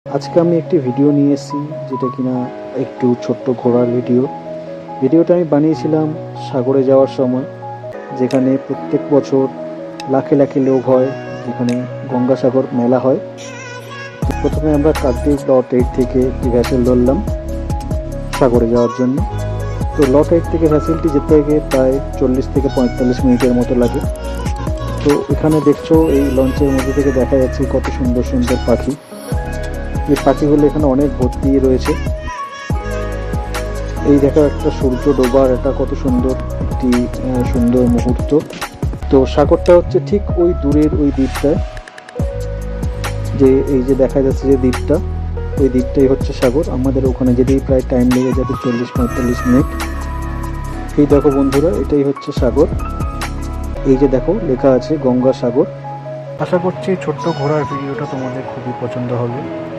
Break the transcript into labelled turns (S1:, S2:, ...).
S1: আজকে আমি একটি ভিডিও নিয়ে এসেছি, যেটা কিনা একটু ছোট্ট ঘোরার ভিডিওটা আমি বানিয়েছিলাম সাগরে যাওয়ার সময়, যেখানে প্রত্যেক বছর লাখে লাখে লোক হয়, যেখানে গঙ্গাসাগর মেলা হয়। প্রথমে আমরা কাকদ্বীপ লট 8 থেকে একটি ভ্যাসেল ধরলাম সাগরে যাওয়ার জন্য। তো লট 8 থেকে ভ্যাসেলটি যেতে গিয়ে প্রায় 40 থেকে 45 মিনিটের মতো লাগে। তো এখানে দেখছো এই লঞ্চের মধ্যে থেকে দেখা যাচ্ছে কত সুন্দর সুন্দর পাখি। এই পাখিগুলো এখানে অনেক ভর্তি রয়েছে। এই দেখো একটা সূর্য ডোবার, এটা কত সুন্দর একটি সুন্দর মুহূর্ত। তো সাগরটা হচ্ছে ঠিক ওই দূরের ওই দ্বীপটায়, যে এই যে দেখা যাচ্ছে যে দ্বীপটা, ওই দ্বীপটাই হচ্ছে সাগর। আমাদের ওখানে যেতেই প্রায় টাইম লেগে যাবে 40-45 মিনিট। এই দেখো বন্ধুরা, এটাই হচ্ছে সাগর। এই যে দেখো লেখা আছে গঙ্গাসাগর। আশা করছি ছোট্ট ঘোরার ভিডিওটা তোমাদের খুবই পছন্দ হবে।